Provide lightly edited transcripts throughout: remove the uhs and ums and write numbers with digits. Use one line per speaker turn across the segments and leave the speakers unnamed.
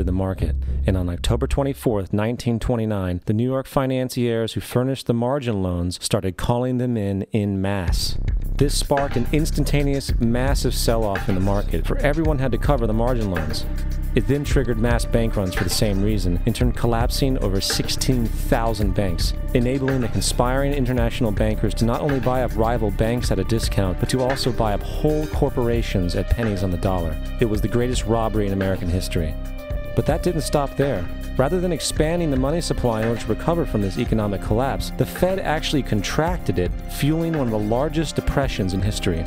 the market, and on October 24, 1929, the New York financiers who furnished the margin loans started calling them in masse. This sparked an instantaneous, massive sell-off in the market, for everyone had to cover the margin loans. It then triggered mass bank runs for the same reason, in turn collapsing over 16,000 banks, enabling the conspiring international bankers to not only buy up rival banks at a discount, but to also buy up whole corporations at pennies on the dollar. It was the greatest robbery in American history. But that didn't stop there. Rather than expanding the money supply in order to recover from this economic collapse, the Fed actually contracted it, fueling one of the largest depressions in history.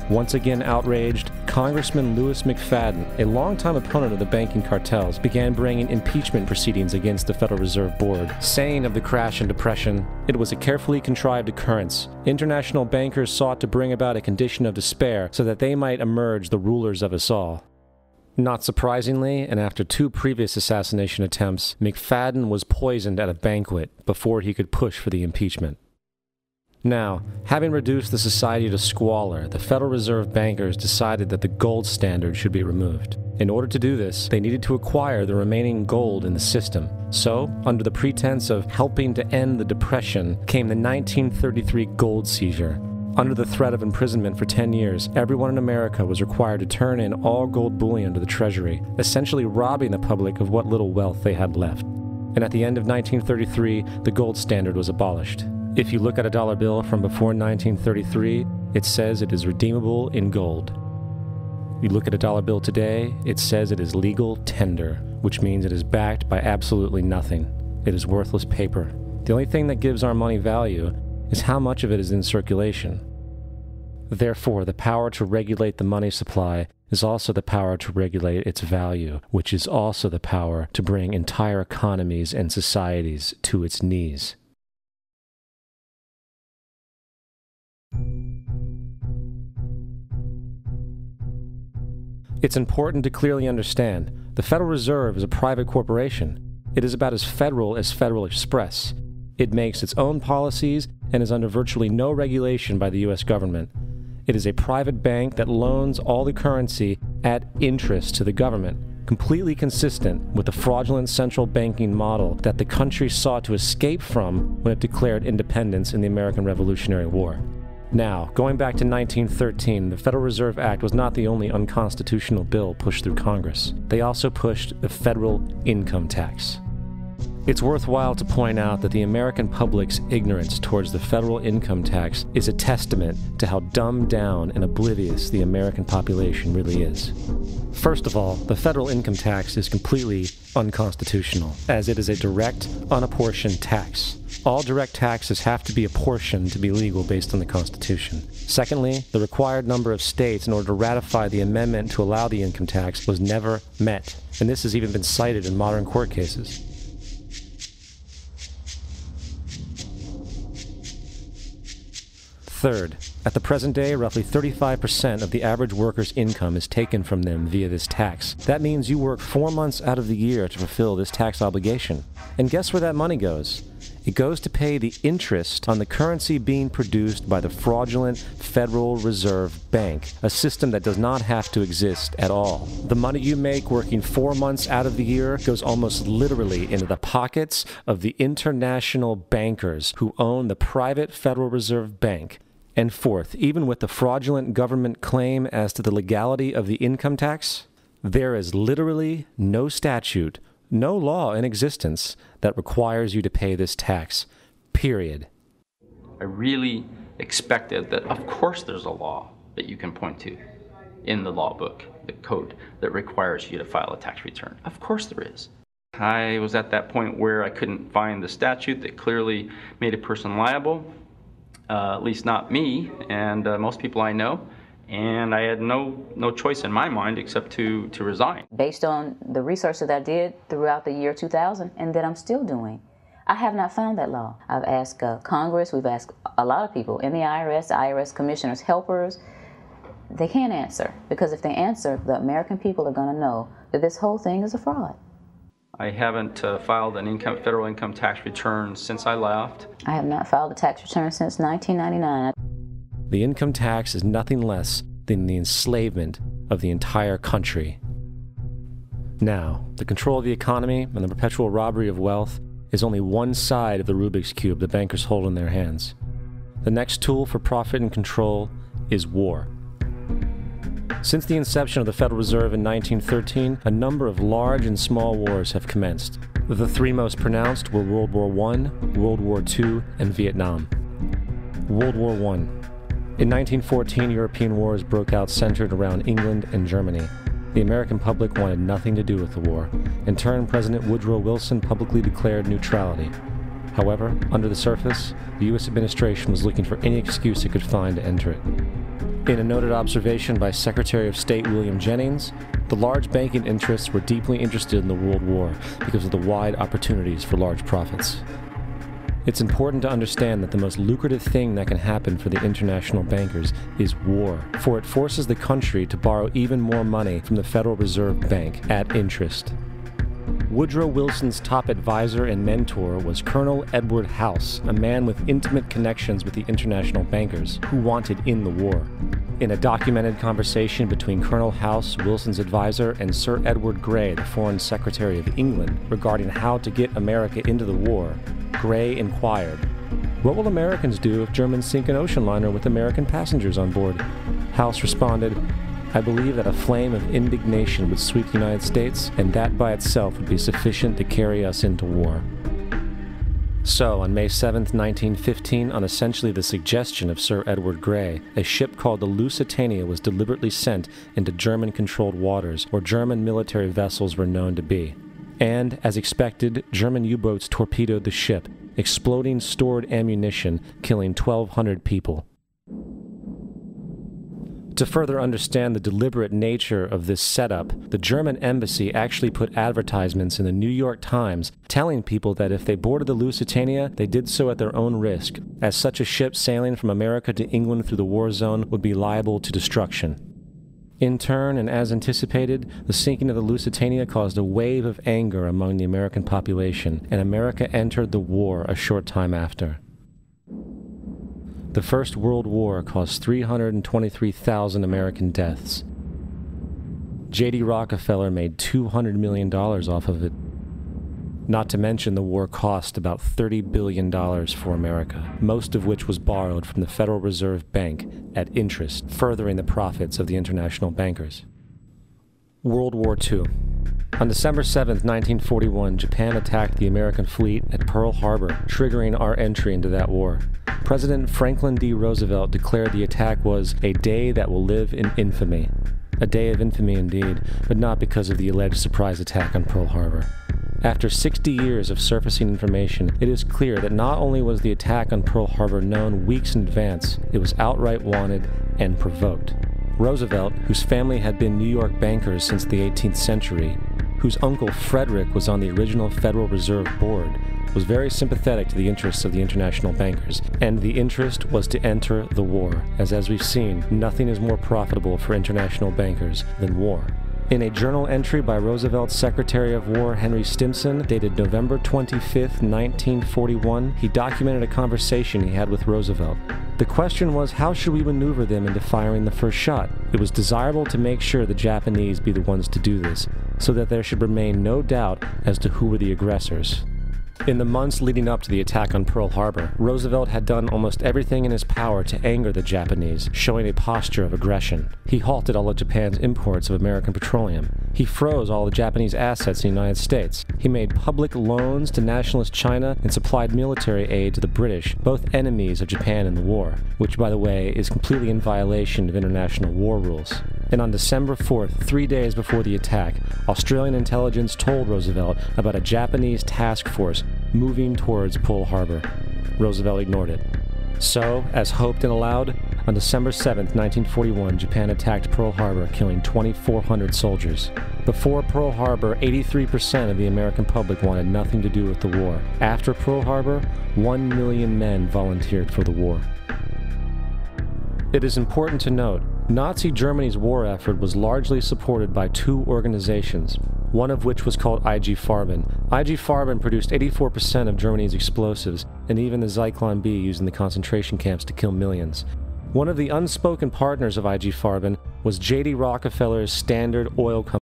Once again outraged, Congressman Louis McFadden, a longtime opponent of the banking cartels, began bringing impeachment proceedings against the Federal Reserve Board, saying of the crash and depression, "It was a carefully contrived occurrence. International bankers sought to bring about a condition of despair so that they might emerge the rulers of us all." Not surprisingly, and after 2 previous assassination attempts, McFadden was poisoned at a banquet before he could push for the impeachment. Now, having reduced the society to squalor, the Federal Reserve bankers decided that the gold standard should be removed. In order to do this, they needed to acquire the remaining gold in the system. So, under the pretense of helping to end the Depression, came the 1933 gold seizure. Under the threat of imprisonment for 10 years, everyone in America was required to turn in all gold bullion to the Treasury, essentially robbing the public of what little wealth they had left. And at the end of 1933, the gold standard was abolished. If you look at a dollar bill from before 1933, it says it is redeemable in gold. You look at a dollar bill today, it says it is legal tender, which means it is backed by absolutely nothing. It is worthless paper. The only thing that gives our money value is how much of it is in circulation. Therefore, the power to regulate the money supply is also the power to regulate its value, which is also the power to bring entire economies and societies to its knees. It's important to clearly understand, the Federal Reserve is a private corporation. It is about as Federal Express. It makes its own policies and is under virtually no regulation by the U.S. government. It is a private bank that loans all the currency at interest to the government, completely consistent with the fraudulent central banking model that the country sought to escape from when it declared independence in the American Revolutionary War. Now, going back to 1913, the Federal Reserve Act was not the only unconstitutional bill pushed through Congress. They also pushed the federal income tax. It's worthwhile to point out that the American public's ignorance towards the federal income tax is a testament to how dumbed down and oblivious the American population really is. First of all, the federal income tax is completely unconstitutional, as it is a direct, unapportioned tax. All direct taxes have to be apportioned to be legal based on the Constitution. Secondly, the required number of states in order to ratify the amendment to allow the income tax was never met, and this has even been cited in modern court cases. Third, at the present day, roughly 35% of the average worker's income is taken from them via this tax. That means you work 4 months out of the year to fulfill this tax obligation. And guess where that money goes? It goes to pay the interest on the currency being produced by the fraudulent Federal Reserve Bank, a system that does not have to exist at all. The money you make working 4 months out of the year goes almost literally into the pockets of the international bankers who own the private Federal Reserve Bank. And fourth, even with the fraudulent government claim as to the legality of the income tax, there is literally no statute, no law in existence that requires you to pay this tax, period.
I really expected that, of course there's a law that you can point to in the law book, the code, that requires you to file a tax return. Of course there is. I was at that point where I couldn't find the statute that clearly made a person liable. At least not me and most people I know, and I had no choice in my mind except to resign.
Based on the research that I did throughout the year 2000 and that I'm still doing, I have not found that law. I've asked Congress, we've asked a lot of people in the IRS commissioners, helpers. They can't answer, because if they answer, the American people are going to know that this whole thing is a fraud.
I haven't filed an federal income tax return since I left.
I have not filed a tax return since 1999.
The income tax is nothing less than the enslavement of the entire country. Now, the control of the economy and the perpetual robbery of wealth is only one side of the Rubik's Cube the bankers hold in their hands. The next tool for profit and control is war. Since the inception of the Federal Reserve in 1913, a number of large and small wars have commenced. The three most pronounced were World War I, World War II, and Vietnam. World War I. In 1914, European wars broke out centered around England and Germany. The American public wanted nothing to do with the war. In turn, President Woodrow Wilson publicly declared neutrality. However, under the surface, the U.S. administration was looking for any excuse it could find to enter it. In a noted observation by Secretary of State William Jennings, the large banking interests were deeply interested in the World War because of the wide opportunities for large profits. It's important to understand that the most lucrative thing that can happen for the international bankers is war, for it forces the country to borrow even more money from the Federal Reserve Bank at interest. Woodrow Wilson's top advisor and mentor was Colonel Edward House, a man with intimate connections with the international bankers who wanted in the war. In a documented conversation between Colonel House, Wilson's advisor, and Sir Edward Grey, the Foreign Secretary of England, regarding how to get America into the war, Grey inquired, "What will Americans do if Germans sink an ocean liner with American passengers on board?" House responded, "I believe that a flame of indignation would sweep the United States, and that by itself would be sufficient to carry us into war." So, on May 7, 1915, on essentially the suggestion of Sir Edward Grey, a ship called the Lusitania was deliberately sent into German-controlled waters where German military vessels were known to be. And, as expected, German U-boats torpedoed the ship, exploding stored ammunition, killing 1,200 people. To further understand the deliberate nature of this setup, the German embassy actually put advertisements in the New York Times telling people that if they boarded the Lusitania, they did so at their own risk, as such a ship sailing from America to England through the war zone would be liable to destruction. In turn, and as anticipated, the sinking of the Lusitania caused a wave of anger among the American population, and America entered the war a short time after. The First World War caused 323,000 American deaths. J.D. Rockefeller made $200 million off of it. Not to mention the war cost about $30 billion for America, most of which was borrowed from the Federal Reserve Bank at interest, furthering the profits of the international bankers. World War II. On December 7, 1941, Japan attacked the American fleet at Pearl Harbor, triggering our entry into that war. President Franklin D. Roosevelt declared the attack was a day that will live in infamy. A day of infamy indeed, but not because of the alleged surprise attack on Pearl Harbor. After 60 years of surfacing information, it is clear that not only was the attack on Pearl Harbor known weeks in advance, it was outright wanted and provoked. Roosevelt, whose family had been New York bankers since the 18th century, whose uncle Frederick was on the original Federal Reserve Board, was very sympathetic to the interests of the international bankers, and the interest was to enter the war, as we've seen, nothing is more profitable for international bankers than war. In a journal entry by Roosevelt's Secretary of War Henry Stimson, dated November 25, 1941, he documented a conversation he had with Roosevelt. The question was, how should we maneuver them into firing the first shot? It was desirable to make sure the Japanese be the ones to do this, so that there should remain no doubt as to who were the aggressors. In the months leading up to the attack on Pearl Harbor, Roosevelt had done almost everything in his power to anger the Japanese, showing a posture of aggression. He halted all of Japan's imports of American petroleum. He froze all the Japanese assets in the United States. He made public loans to nationalist China and supplied military aid to the British, both enemies of Japan in the war, which, by the way, is completely in violation of international war rules. And on December 4th, 3 days before the attack, Australian intelligence told Roosevelt about a Japanese task force moving towards Pearl Harbor. Roosevelt ignored it. So, as hoped and allowed, on December 7, 1941, Japan attacked Pearl Harbor, killing 2,400 soldiers. Before Pearl Harbor, 83% of the American public wanted nothing to do with the war. After Pearl Harbor, 1 million men volunteered for the war. It is important to note, Nazi Germany's war effort was largely supported by two organizations, one of which was called IG Farben. IG Farben produced 84% of Germany's explosives, and even the Zyklon B used in the concentration camps to kill millions. One of the unspoken partners of IG Farben was J.D. Rockefeller's Standard Oil Company.